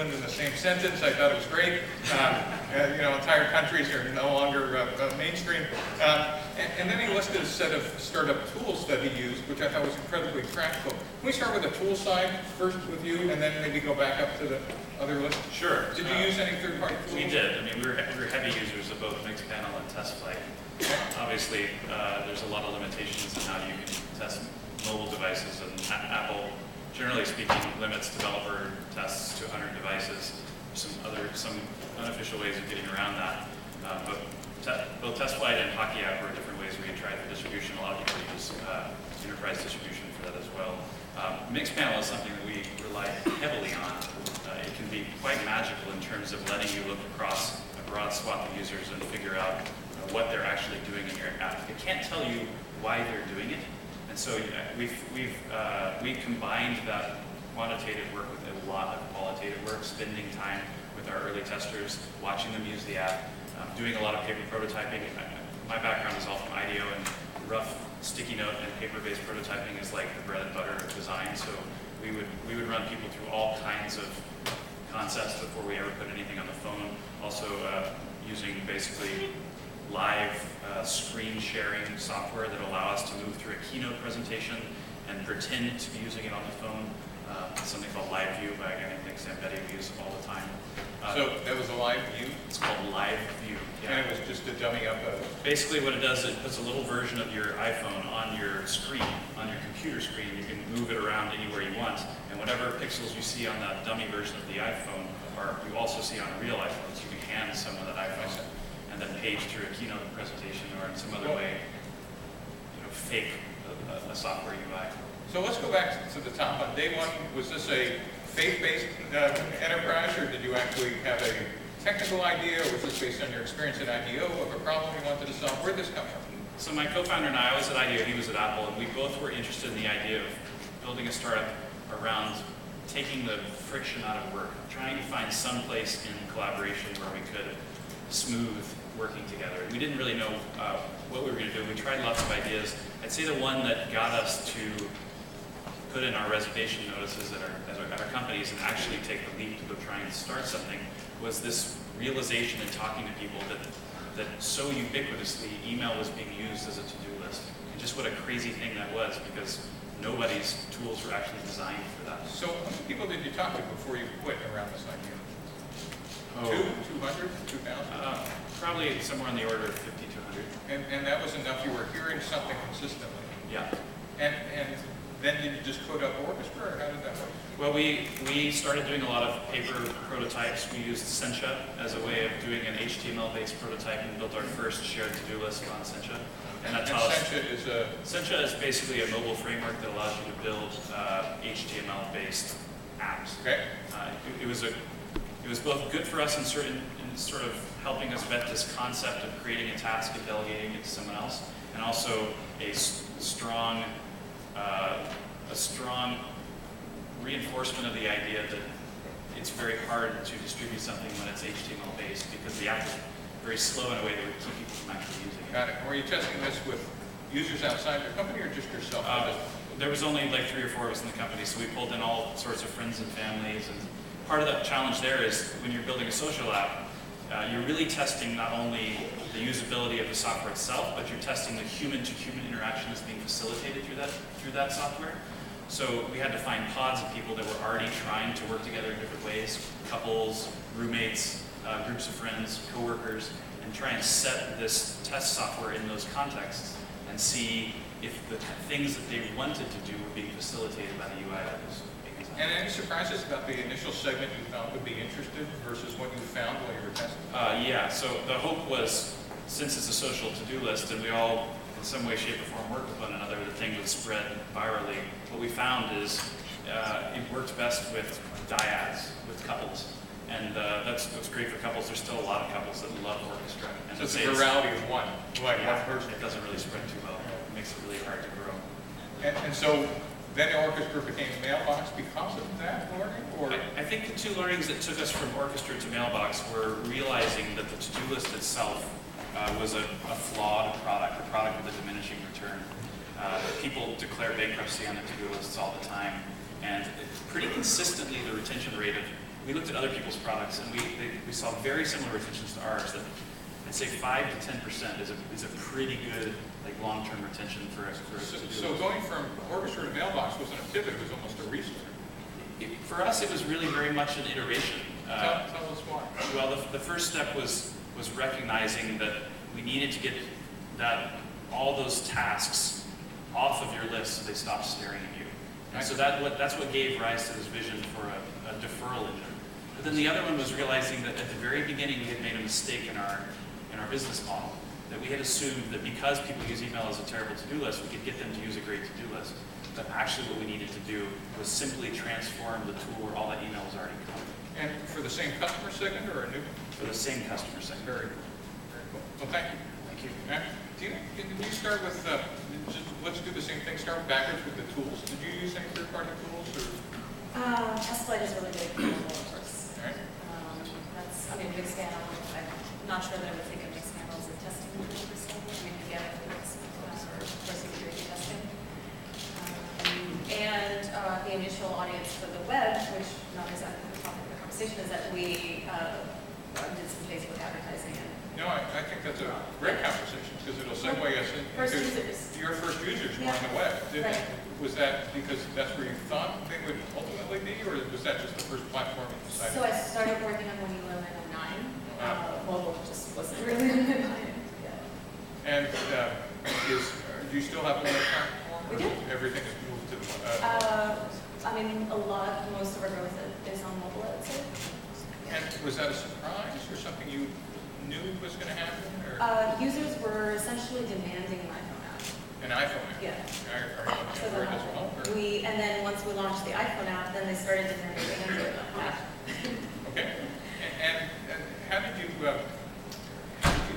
England in the same sentence. I thought it was great. You know, entire countries are no longer mainstream. And then he listed a set of startup tools that he used, which I thought was incredibly practical. Can we start with the tool side first with you, and then maybe go back up to the other list? Sure. Did you use any third-party tools? We did. I mean, we were heavy users of both Mixpanel and TestFlight. Obviously, there's a lot of limitations in how you can test mobile devices, and Apple, generally speaking, limits developer tests to 100 devices. Some unofficial ways of getting around that. But both TestFlight and HockeyApp were different ways we tried for distribution. A lot of people use enterprise distribution for that as well. Mixpanel is something that we rely heavily on. It can be quite magical in terms of letting you look across a broad swath of users and figure out what they're actually doing in your app. It can't tell you why they're doing it. And so we've combined that quantitative work with a lot of qualitative work, spending time with our early testers, watching them use the app, doing a lot of paper prototyping. My background is all from IDEO, and rough sticky note and paper-based prototyping is like the bread and butter of design. So we would run people through all kinds of concepts before we ever put anything on the phone. Also using basically live screen sharing software that allow us to move through a keynote presentation and pretend to be using it on the phone. Something called Live View by a guy named Nick Zambetti we use all the time. So that was a Live View? It's called Live View. Yeah. And it was just a dummy up of... Basically what it does, it puts a little version of your iPhone on your screen, on your computer screen. You can move it around anywhere you want. And whatever pixels you see on that dummy version of the iPhone, you also see on a real iPhone. So you can hand someone that iPhone and then page through a keynote presentation or in some other way, fake a software UI. So let's go back to the top. On day one, was this a faith-based enterprise, or did you actually have a technical idea, or was this based on your experience at IDEO of a problem you wanted to solve? Where did this come from? So my co-founder and I was at IDEO, he was at Apple, and we both were interested in the idea of building a startup around taking the friction out of work, trying to find some place in collaboration where we could smooth working together. We didn't really know what we were going to do. We tried lots of ideas. I'd say the one that got us to put in our resignation notices at our companies and actually take the leap to go try and start something was this realization in talking to people that so ubiquitously email was being used as a to-do list. And just what a crazy thing that was, because nobody's tools were actually designed for that. So how many people did you talk to before you quit around this idea? 200, 2,000? Probably somewhere on the order of 50 to 100. And that was enough? You were hearing something consistently? Yeah. And then did you just code up Orchestra, or how did that work? Well, we started doing a lot of paper prototypes. We used Sencha as a way of doing an HTML-based prototype and built our first shared to-do list on Sencha. And that's how Sencha is basically a mobile framework that allows you to build HTML-based apps. Okay. It was both good for us in sort of helping us vet this concept of creating a task and delegating it to someone else, and also a strong reinforcement of the idea that it's very hard to distribute something when it's HTML-based, because the app is very slow in a way that would keep people from actually using it. Got it. Were you testing this with users outside your company or just yourself? There was only like 3 or 4 of us in the company, so we pulled in all sorts of friends and families. And part of the challenge there is when you're building a social app, you're really testing not only the usability of the software itself, but you're testing the human-to-human interaction that's being facilitated through that software. So we had to find pods of people that were already trying to work together in different ways, couples, roommates, groups of friends, coworkers, and try and set this test software in those contexts and see if the things that they wanted to do were being facilitated by the UI that was being designed. And any surprises about the initial segment you found would be interested versus what you found while you were testing? Yeah, so the hope was, since it's a social to-do list and we all in some way, shape, or form work with one another, the thing would spread virally. What we found is it worked best with dyads, with couples. And that's great for couples. There's still a lot of couples that love Orchestra. And so it's a virality of one, like one person. It doesn't really spread too well. It makes it really hard to grow. And so then Orchestra became Mailbox because of that learning? Or? I think the 2 learnings that took us from Orchestra to Mailbox were realizing that the to-do list itself was a flawed product, a product with a diminishing return. People declare bankruptcy on their to-do lists all the time, and pretty consistently the retention rate of we looked at other people's products, and we saw very similar retentions to ours. That I'd say 5 to 10% is a pretty good like long-term retention for us. So going from orchestra to mailbox wasn't a pivot; it was almost a restart. For us, it was really very much an iteration. Tell us why. Well, the first step was recognizing that we needed to get all those tasks off of your list so they stopped staring at you. And so that's what gave rise to this vision for a deferral engine. But then the other one was realizing that at the very beginning we had made a mistake in our business model. That we had assumed that because people use email as a terrible to-do list, we could get them to use a great to-do list. But actually what we needed to do was simply transform the tool where all that email was already coming. And for the same customer segment or a new one? For the same customer segment. Very cool. Very cool. Well, thank you. Thank you. Can you start with, let's do the same thing, start backwards with the tools. Did you use any third-party tools? Or? TestFlight is really big for mobile, of course. All right. Mixpanel, I'm not sure that I would think of Mixpanel as a testing tool per se. Again, it's for security testing. And the initial audience for the web, which not exactly the topic of the conversation, is that we did some Facebook advertising. No, I think that's a great conversation because it'll segue us into First users. Your first users were on the web. Was that because that's where you thought they would ultimately be, or was that just the first platform you decided? So I started working on Winilo in 09. Mobile just wasn't really in my mind. And do you still have one platform? We do. Everything is moved to the Most of our growth is on mobile, I would say. And was that a surprise or something you knew was going to happen? Or? Users were essentially demanding an iPhone app. An iPhone app? Yeah. Are you looking for it as well? And then once we launched the iPhone app, then they started demanding the Android app. Okay. And how did you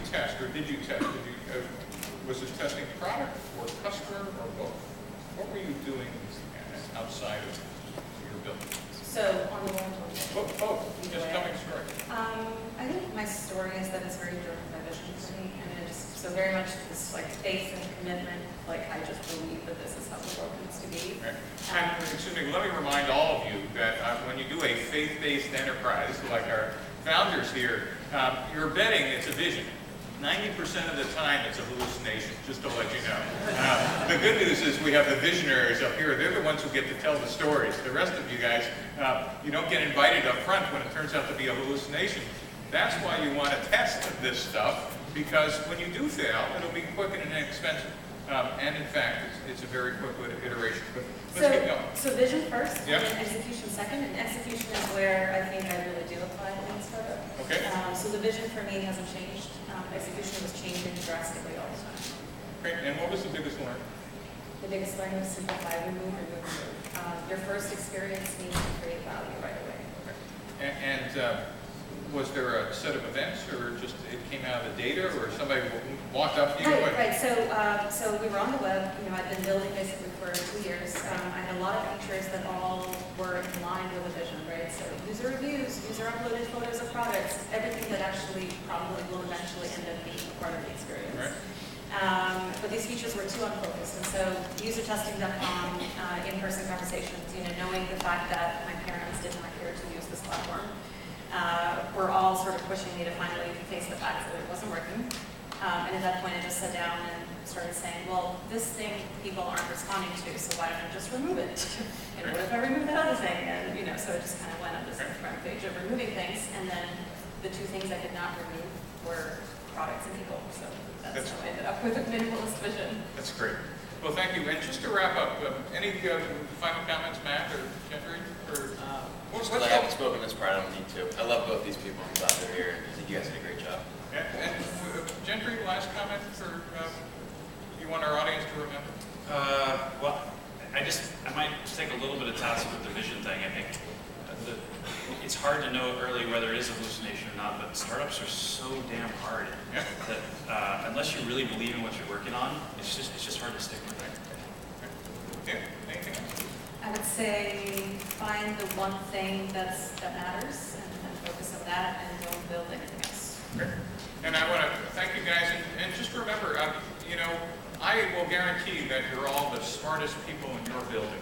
test, or did you test? Was it testing product or customer or both? What were you doing outside of your building? So on the one Both. Just tell me a story. I think my story is that it's very driven by vision for me, and it just so very much this like faith and commitment. Like I just believe that this is how the world needs to be. Right. And excuse me, let me remind all of you that when you do a faith-based enterprise, like our founders here, you're betting it's a vision. 90% of the time it's a hallucination, just to let you know. The good news is we have the visionaries up here. They're the ones who get to tell the stories. The rest of you guys, you don't get invited up front when it turns out to be a hallucination. That's why you want to test this stuff, because when you do fail, it'll be quick and inexpensive. And in fact, it's a very quick iteration. But let's keep going. So vision first, Yep. and then execution second. And execution is where I think I really do apply in startup. Okay. So the vision for me hasn't changed. Execution was changing drastically all the time. Okay. And what was the biggest learning? The biggest learning was simplify, remove. Your first experience needs to create value right away. Okay. And was there a set of events, or just it came out of the data, or somebody walked up to you? Right. So we were on the web. I'd been building basically for 2 years. I had a lot of features that all were in line with the vision, right? So user reviews, user uploaded photos of products, everything that actually probably will eventually end up being part of the experience. Right. But these features were too unfocused, and so usertesting.com, in-person conversations, knowing the fact that my parents did not care to use this platform, were all sort of pushing me to finally face the fact that it wasn't working. And at that point, I just sat down and started saying, well, this thing people aren't responding to, so why don't I just remove it? And what if I remove that other thing? And so it just kind of went on this front page of removing things, and then the two things I could not remove were products and people. So that's how I ended up with a minimalist vision. That's great. Well, thank you. And just to wrap up, any final comments, Matt or Jeffrey? I haven't spoken this part, I don't need to. I love both these people. I'm glad they're here. I think you guys did a great job. And Gentry, last comment for you want our audience to remember? Well, I might take a little bit of task with the vision thing. I think it's hard to know early whether it is a hallucination or not, but startups are so damn hard that unless you really believe in what you're working on, it's just hard to stick with it. Yeah. Anything else? I would say find the one thing that matters and focus on that, and don't build anything else. Great. And I want to thank you guys, and just remember, I will guarantee that you're all the smartest people in your building.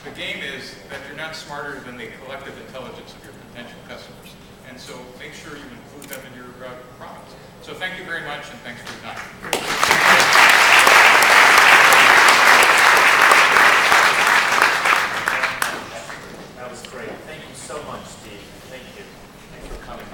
the game is that you're not smarter than the collective intelligence of your potential customers. And so make sure you include them in your products. So thank you very much, and thanks for your time.